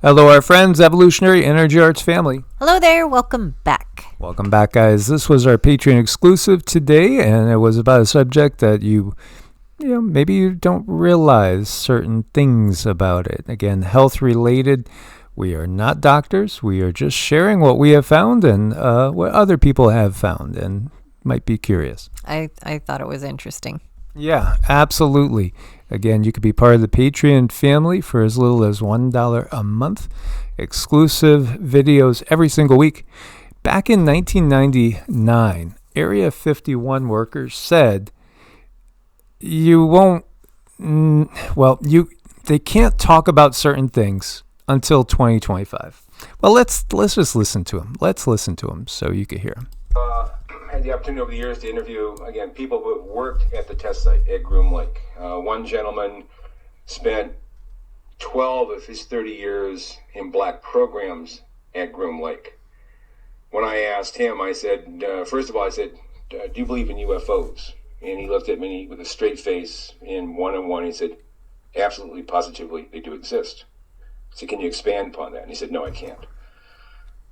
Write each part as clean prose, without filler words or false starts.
Hello, our friends, Evolutionary Energy Arts family. Hello there, welcome back. Welcome back, guys. This was our Patreon exclusive today, and it was about a subject that maybe you don't realize certain things about it. Again, health-related. We are not doctors. We are just sharing what we have found and what other people have found and might be curious. I thought it was interesting. Yeah, absolutely. Again, you could be part of the Patreon family for as little as $1 a month. Exclusive videos every single week. Back in 1999, Area 51 workers said they can't talk about certain things until 2025. Well, let's just listen to them. Let's listen to them so you can hear them. I had the opportunity over the years to interview, again, people who have worked at the test site at Groom Lake. One gentleman spent 12 of his 30 years in black programs at Groom Lake. When I asked him, I said, first of all, do you believe in UFOs? And he looked at me with a straight face in one-on-one. He said, absolutely, positively, they do exist. I said, can you expand upon that? And he said, no, I can't.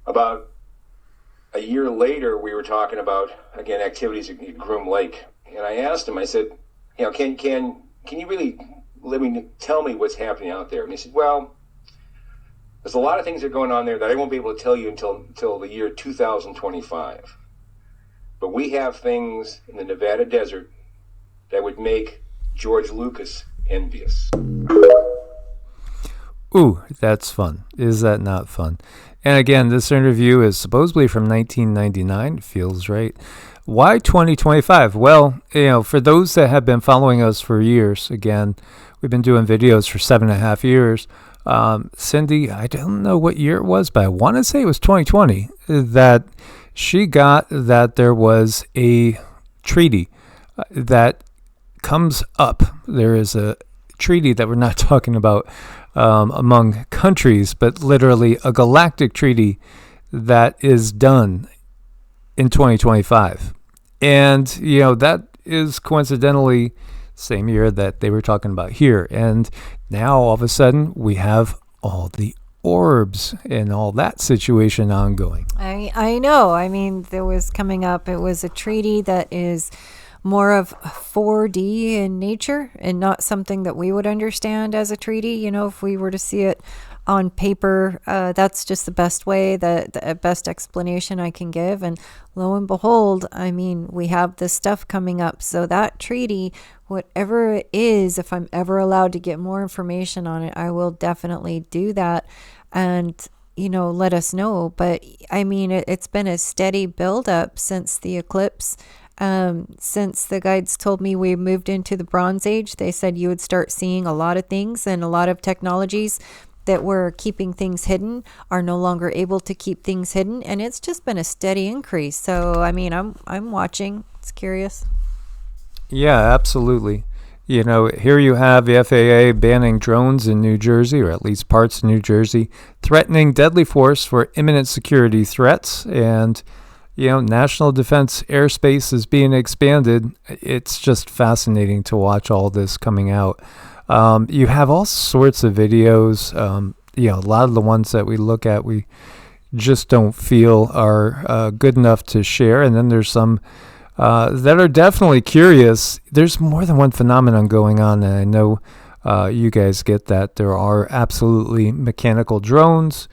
About a year later, we were talking about, again, activities at Groom Lake. And I asked him, I said, can you really tell me what's happening out there? And he said, well, there's a lot of things that are going on there that I won't be able to tell you until the year 2025. But we have things in the Nevada desert that would make George Lucas envious. Ooh, that's fun. Is that not fun? And again, this interview is supposedly from 1999. Feels right. Why 2025? Well, for those that have been following us for years, again, we've been doing videos for 7.5 years. Cindy, I don't know what year it was, but I want to say it was 2020 that she got that there was a treaty that comes up. There is a treaty that we're not talking about among countries, but literally a galactic treaty that is done in 2025. And, that is coincidentally same year that they were talking about here. And now all of a sudden we have all the orbs and all that situation ongoing. I know. I mean, there was coming up, it was a treaty that is more of 4D in nature and not something that we would understand as a treaty. If we were to see it on paper, that's just the best way, the best explanation I can give. And lo and behold, I mean, we have this stuff coming up. So that treaty, whatever it is, if I'm ever allowed to get more information on it, I will definitely do that and, let us know. But I mean, it's been a steady buildup since the eclipse. Since the guides told me we moved into the Bronze Age, they said you would start seeing a lot of things, and a lot of technologies that were keeping things hidden are no longer able to keep things hidden, and it's just been a steady increase. So I mean, I'm watching. It's curious. Yeah, absolutely. Here you have the FAA banning drones in New Jersey, or at least parts of New Jersey, threatening deadly force for imminent security threats, and national defense airspace is being expanded. It's just fascinating to watch all this coming out. You have all sorts of videos. A lot of the ones that we look at, we just don't feel are good enough to share. And then there's some that are definitely curious. There's more than one phenomenon going on, and I know you guys get that. There are absolutely mechanical drones.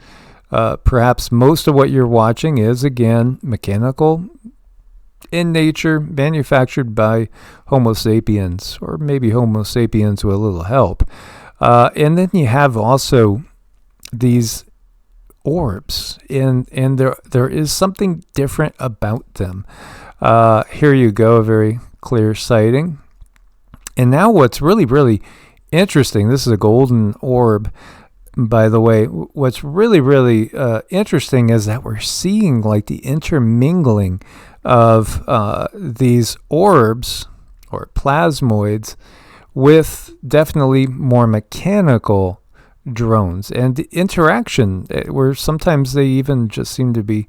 Perhaps most of what you're watching is, again, mechanical in nature, manufactured by Homo sapiens, or maybe Homo sapiens with a little help. And then you have also these orbs, and there is something different about them. Here you go, a very clear sighting. And now what's really, really interesting, this is a golden orb. By the way, what's really, really interesting is that we're seeing like the intermingling of these orbs or plasmoids with definitely more mechanical drones, and the interaction where sometimes they even just seem to be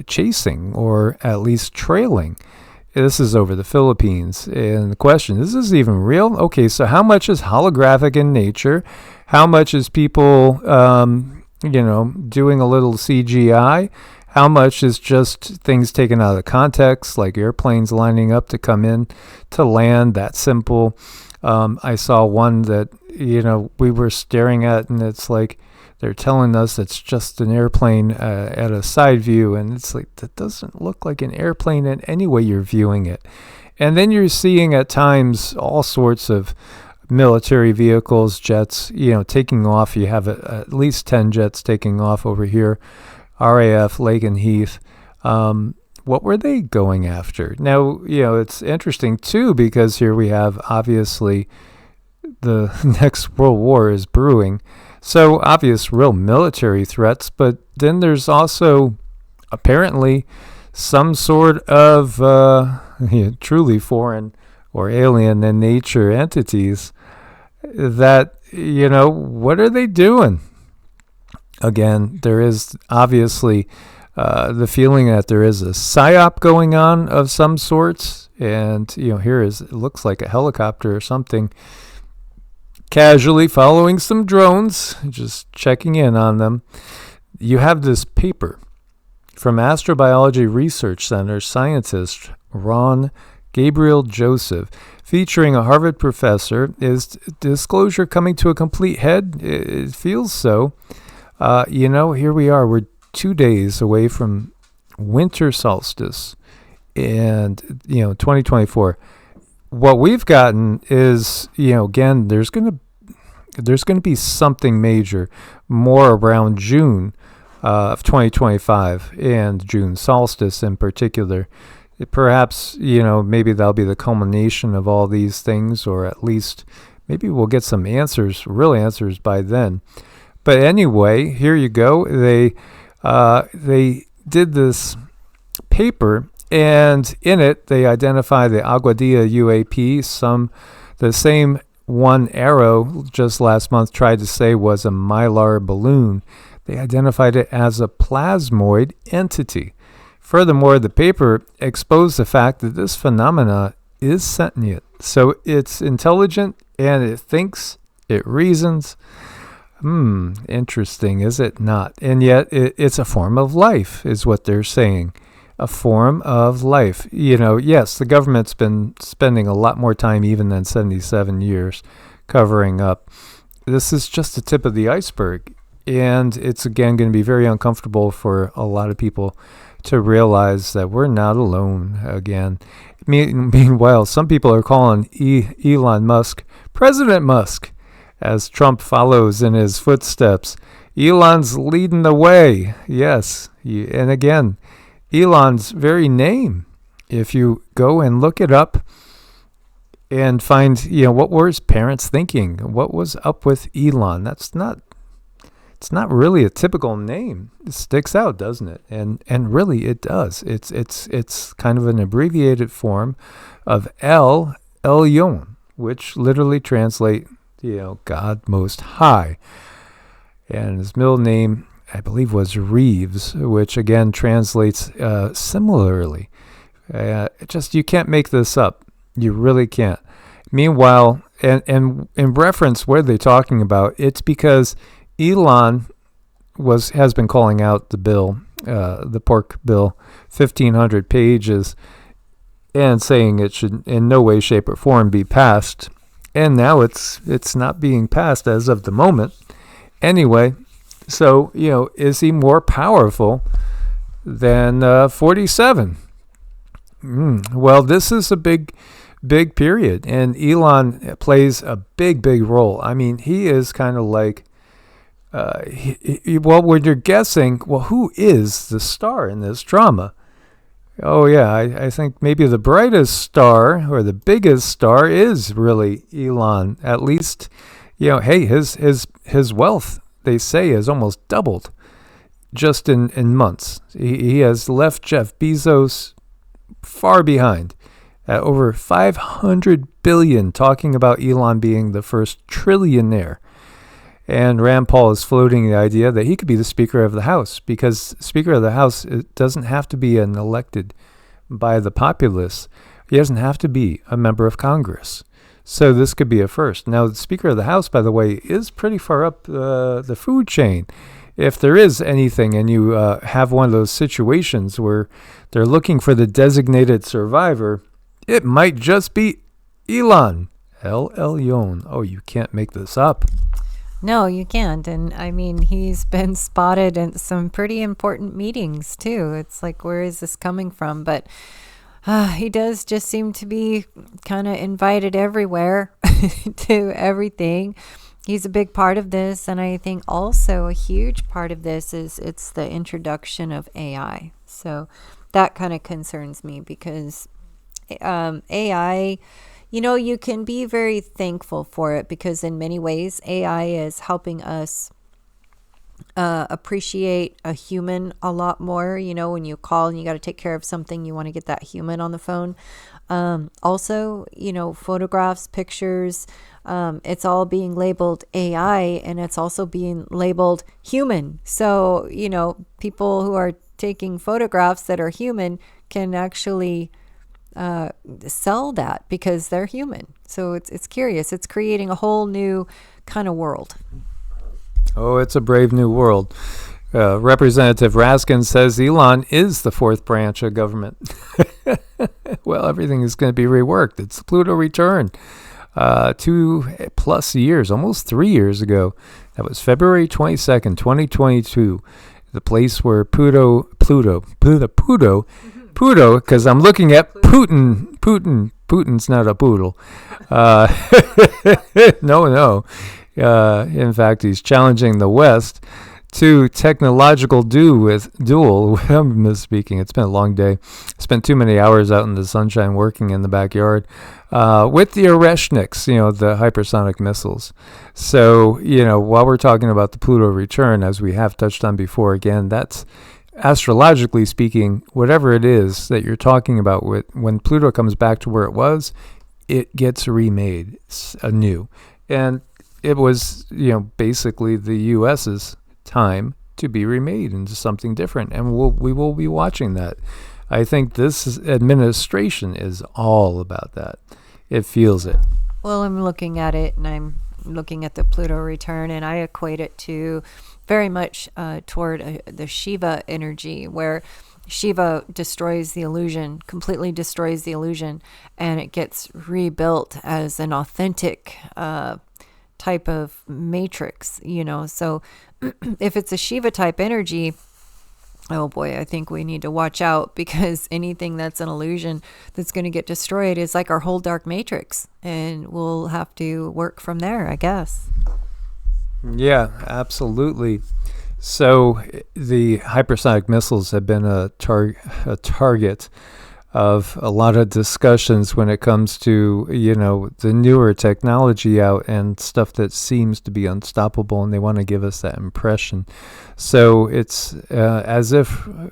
chasing or at least trailing. This is over the Philippines. And the question, is this even real? Okay, so how much is holographic in nature? How much is people, doing a little CGI? How much is just things taken out of context, like airplanes lining up to come in to land, that simple? I saw one that, we were staring at, and it's like they're telling us it's just an airplane at a side view, and it's like, that doesn't look like an airplane in any way you're viewing it. And then you're seeing at times all sorts of military vehicles, jets, taking off. You have at least 10 jets taking off over here. RAF, Lake and Heath. What were they going after? Now, it's interesting too, because here we have, obviously, the next World War is brewing. So obvious real military threats, but then there's also apparently some sort of truly foreign or alien in nature entities that, what are they doing? Again, there is obviously the feeling that there is a psyop going on of some sorts. And, it looks like a helicopter or something casually following some drones, just checking in on them. You have this paper from Astrobiology Research Center scientist Ron Gabriel Joseph, featuring a Harvard professor. Is disclosure coming to a complete head? It feels so. Here we are. We're 2 days away from winter solstice and, 2024. What we've gotten is, again, there's going to be something major more around June of 2025 and June solstice in particular. Perhaps, maybe that'll be the culmination of all these things, or at least maybe we'll get some answers, real answers by then. But anyway, here you go. They did this paper, and in it they identify the Aguadilla UAP. The same one Arrow just last month tried to say was a mylar balloon. They identified it as a plasmoid entity. Furthermore, the paper exposed the fact that this phenomena is sentient. So it's intelligent, and it thinks, it reasons. Interesting, is it not? And yet it's a form of life, is what they're saying. A form of life. Yes, the government's been spending a lot more time even than 77 years covering up. This is just the tip of the iceberg. And it's, again, going to be very uncomfortable for a lot of people to realize that we're not alone again. Meanwhile, some people are calling Elon Musk President Musk, as Trump follows in his footsteps. Elon's leading the way. Yes. And again, Elon's very name, if you go and look it up and find, what were his parents thinking? What was up with Elon? It's not really a typical name. It sticks out, doesn't it? And really it does. It's kind of an abbreviated form of El Elyon, which literally translate, God Most High. And his middle name, I believe, was Reeves, which again translates similarly. You can't make this up. You really can't. Meanwhile, and in reference, what are they talking about? It's because Elon has been calling out the bill, the pork bill, 1,500 pages, and saying it should in no way, shape, or form be passed. And now it's not being passed as of the moment. Anyway, so, is he more powerful than 47? Well, this is a big period, and Elon plays a big role. I mean, he is kind of like, when you're guessing, who is the star in this drama? Oh, yeah, I think maybe the brightest star or the biggest star is really Elon. At least, hey, his wealth, they say, has almost doubled just in months. He has left Jeff Bezos far behind at over $500 billion, talking about Elon being the first trillionaire. And Rand Paul is floating the idea that he could be the Speaker of the House, because Speaker of the House, it doesn't have to be an elected by the populace. He doesn't have to be a member of Congress. So this could be a first. Now, the Speaker of the House, by the way, is pretty far up the food chain. If there is anything, and you have one of those situations where they're looking for the designated survivor, it might just be Elon. El Elyon. Oh, you can't make this up. No, you can't. And I mean, he's been spotted in some pretty important meetings too. It's like, where is this coming from? But he does just seem to be kind of invited everywhere to everything. He's a big part of this. And I think also a huge part of this is it's the introduction of AI. So that kind of concerns me because AI, you know, you can be very thankful for it because in many ways AI is helping us appreciate a human a lot more. You know, when you call and you got to take care of something, you want to get that human on the phone. Also, you know, photographs, pictures, it's all being labeled AI and it's also being labeled human. So, you know, people who are taking photographs that are human can actually sell that because they're human. So it's curious. It's creating a whole new kind of world. Oh, it's a brave new world. Representative Raskin says Elon is the fourth branch of government. Well, everything is going to be reworked. It's the Pluto return. 2+ years, almost 3 years ago. That was February 22nd, 2022. The place where Pluto, because I'm looking at Putin. Putin's not a poodle. No. In fact, he's challenging the West to technological duel. I'm misspeaking. It's been a long day. Spent too many hours out in the sunshine working in the backyard with the Oreshniks, you know, the hypersonic missiles. So, you know, while we're talking about the Pluto return, as we have touched on before, again, that's astrologically speaking, whatever it is that you're talking about, when Pluto comes back to where it was, it gets remade anew. And it was, you know, basically the U.S.'s time to be remade into something different. And we will be watching that. I think this administration is all about that. It feels it. Well, I'm looking at it and I'm looking at the Pluto return and I equate it to very much toward the Shiva energy, where Shiva destroys the illusion, completely destroys the illusion, and it gets rebuilt as an authentic type of matrix, you know. So if it's a Shiva type energy, oh boy, I think we need to watch out, because anything that's an illusion that's going to get destroyed is like our whole dark matrix, and we'll have to work from there, I guess. Yeah, absolutely. So the hypersonic missiles have been a target of a lot of discussions when it comes to, you know, the newer technology out and stuff that seems to be unstoppable, and they want to give us that impression. So it's as if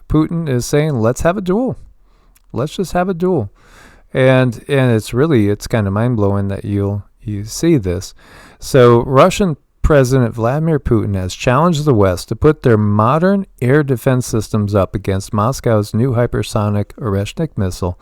Putin is saying, let's have a duel. Let's just have a duel. And it's kind of mind-blowing that you see this. So Russian President Vladimir Putin has challenged the West to put their modern air defense systems up against Moscow's new hypersonic Oreshnik missile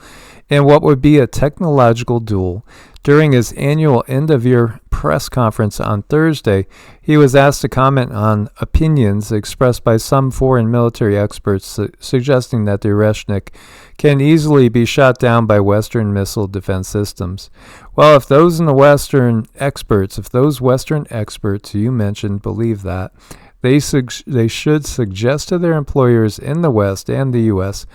in what would be a technological duel. During his annual end-of-year press conference on Thursday, he was asked to comment on opinions expressed by some foreign military experts suggesting that the Oreshnik can easily be shot down by Western missile defense systems. Well, if those Western experts you mentioned believe that, they should suggest to their employers in the West and the U.S.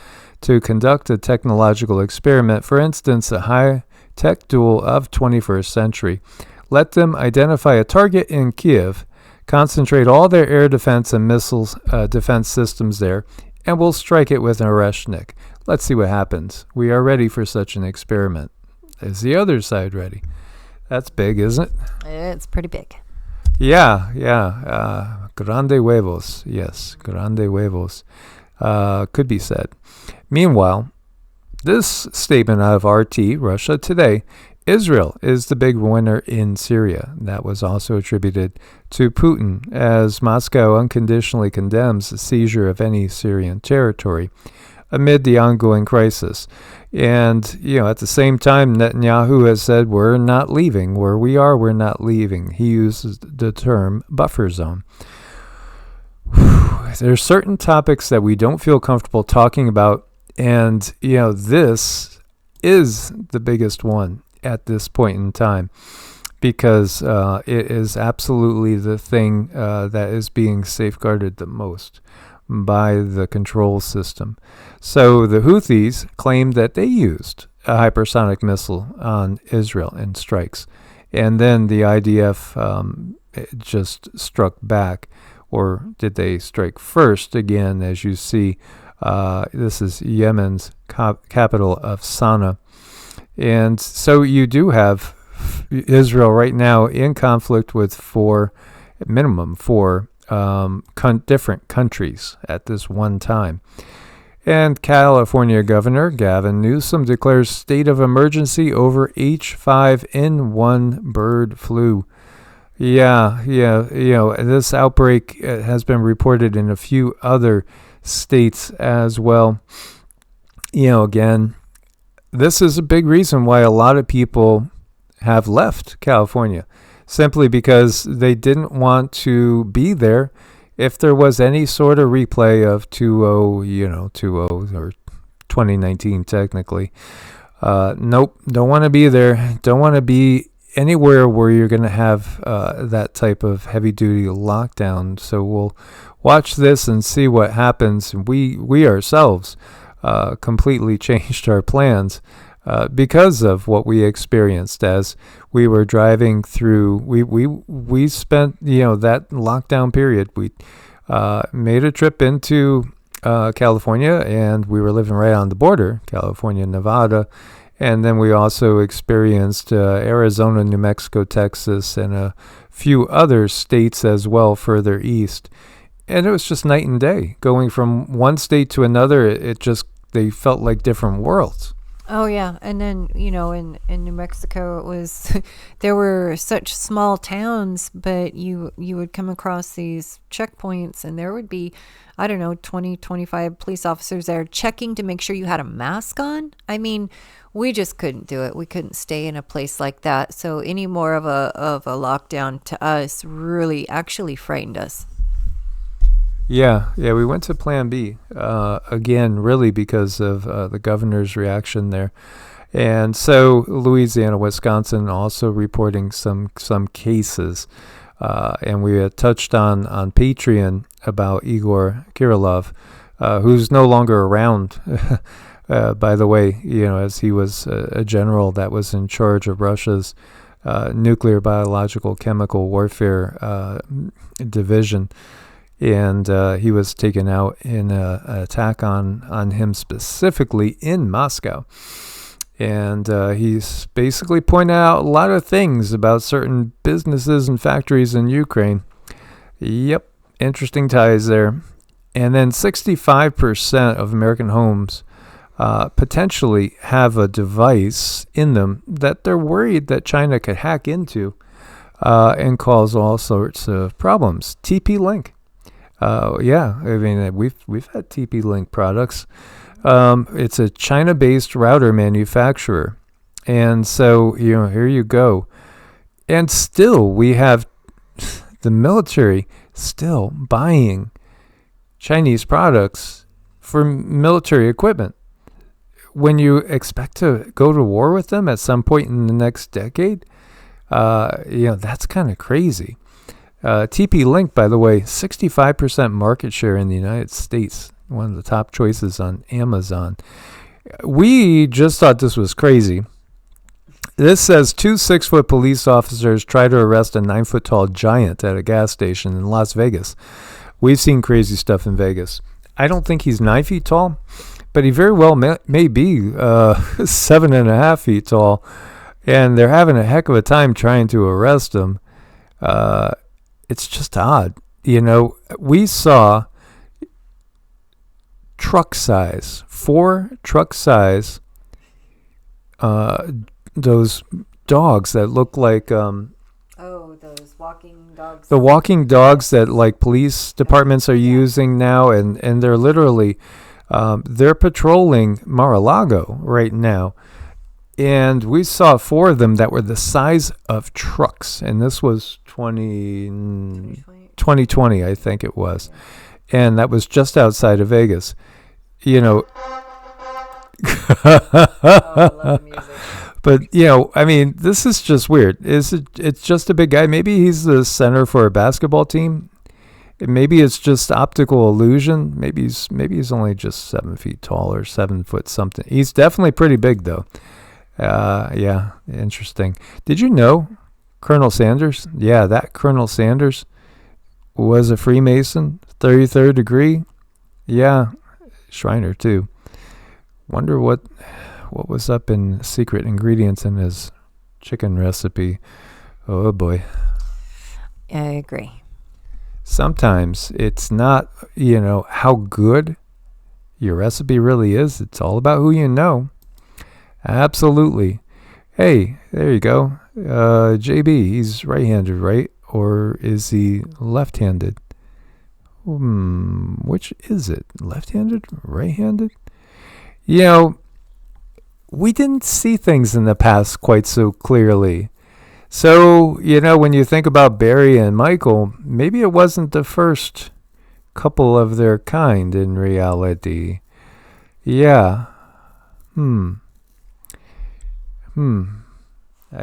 to conduct a technological experiment, for instance, a high-tech duel of 21st century. Let them identify a target in Kiev, concentrate all their air defense and missiles defense systems there, and we'll strike it with an Oreshnik. Let's see what happens. We are ready for such an experiment. Is the other side ready? That's big, isn't it? It's pretty big. Yeah. Grande huevos. Yes, grande huevos. Could be said. Meanwhile, this statement out of RT, Russia Today, Israel is the big winner in Syria. That was also attributed to Putin, as Moscow unconditionally condemns the seizure of any Syrian territory. amid the ongoing crisis. And, at the same time, Netanyahu has said, we're not leaving. Where we are, we're not leaving. He uses the term buffer zone. There's certain topics that we don't feel comfortable talking about. And, this is the biggest one at this point in time, because it is absolutely the thing that is being safeguarded the most by the control system. So the Houthis claimed that they used a hypersonic missile on Israel in strikes. And then the IDF just struck back. Or did they strike first? Again, as you see, this is Yemen's capital of Sana'a. And so you do have Israel right now in conflict with minimum four different countries at this one time. And California Governor Gavin Newsom declares state of emergency over H5N1 bird flu. Yeah, this outbreak has been reported in a few other states as well. Again, this is a big reason why a lot of people have left California, simply because they didn't want to be there if there was any sort of replay of 2-0 or 2019 technically. Nope, don't want to be there. Don't want to be anywhere where you're going to have that type of heavy-duty lockdown. So we'll watch this and see what happens. We ourselves completely changed our plans because of what we experienced as we were driving through. We spent that lockdown period. We made a trip into California, and we were living right on the border, California, Nevada. And then we also experienced Arizona, New Mexico, Texas, and a few other states as well further east. And it was just night and day. Going from one state to another, they felt like different worlds. Oh, yeah. And then, in New Mexico, it was, there were such small towns, but you would come across these checkpoints, and there would be, 20, 25 police officers there checking to make sure you had a mask on. I mean, we just couldn't do it. We couldn't stay in a place like that. So any more of a lockdown to us really actually frightened us. Yeah, we went to Plan B, again, really because of the governor's reaction there. And so Louisiana, Wisconsin also reporting some cases. And we had touched on Patreon about Igor Kirillov, who's no longer around, by the way, as he was a general that was in charge of Russia's nuclear, biological, chemical warfare division. And he was taken out in an attack on him specifically in Moscow. And he's basically pointed out a lot of things about certain businesses and factories in Ukraine. Yep, interesting ties there. And then 65% of American homes potentially have a device in them that they're worried that China could hack into and cause all sorts of problems. TP-Link. We've had TP-Link products. It's a China-based router manufacturer. And so, here you go. And still, we have the military still buying Chinese products for military equipment. When you expect to go to war with them at some point in the next decade, that's kind of crazy. TP-Link, by the way, 65% market share in the United States. One of the top choices on Amazon. We just thought this was crazy. This says 2 6-foot police officers try to arrest a 9-foot-tall giant at a gas station in Las Vegas. We've seen crazy stuff in Vegas. I don't think he's 9 feet tall, but he very well may be 7.5 feet tall. And they're having a heck of a time trying to arrest him. It's just odd. We saw truck size, 4 truck size, those dogs that look like those walking dogs. The walking dogs that like police departments are using now, and they're literally They're patrolling Mar-a-Lago right now. And we saw 4 of them that were the size of trucks. And this was 2020, I think it was. And that was just outside of Vegas. You know. Oh, I love music. But, you know, I mean, this is just weird. It's just a big guy. Maybe he's the center for a basketball team. Maybe it's just optical illusion. Maybe he's only just 7 feet tall or 7 foot something. He's definitely pretty big, though. Yeah, interesting. Did you know Colonel Sanders? Yeah, that Colonel Sanders was a Freemason, 33rd degree. Yeah, Shriner too. Wonder what was up in secret ingredients in his chicken recipe. Oh boy. I agree. Sometimes it's not, how good your recipe really is. It's all about who you know. Absolutely. Hey, there you go. JB, he's right-handed, right? Or is he left-handed? Which is it? Left-handed? Right-handed? We didn't see things in the past quite so clearly. So, when you think about Barry and Michael, maybe it wasn't the first couple of their kind in reality. Yeah. I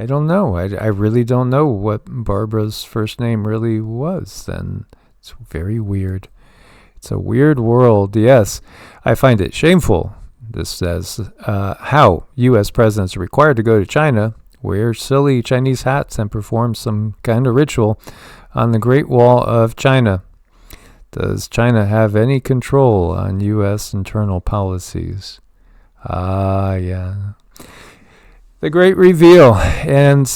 don't know. I really don't know what Barbara's first name really was then. It's very weird. It's a weird world, yes. I find it shameful, this says, how U.S. presidents are required to go to China, wear silly Chinese hats, and perform some kind of ritual on the Great Wall of China. Does China have any control on U.S. internal policies? Yeah. The great reveal. And,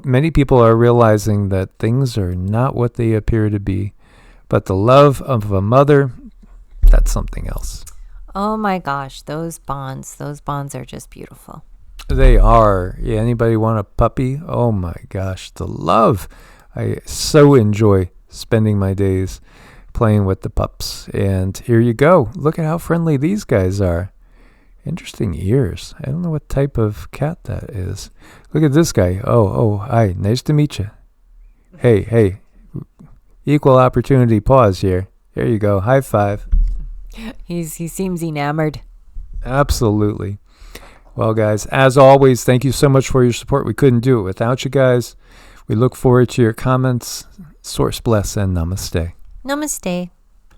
many people are realizing that things are not what they appear to be. But the love of a mother, that's something else. Oh my gosh, those bonds are just beautiful. They are. Yeah, anybody want a puppy? Oh my gosh, the love. I so enjoy spending my days playing with the pups. And here you go. Look at how friendly these guys are. Interesting ears. I don't know what type of cat that is. Look at this guy. Oh, hi. Nice to meet you. Hey. Equal opportunity pause here. Here you go. High five. He seems enamored. Absolutely. Well, guys, as always, thank you so much for your support. We couldn't do it without you guys. We look forward to your comments. Source bless and namaste. Namaste.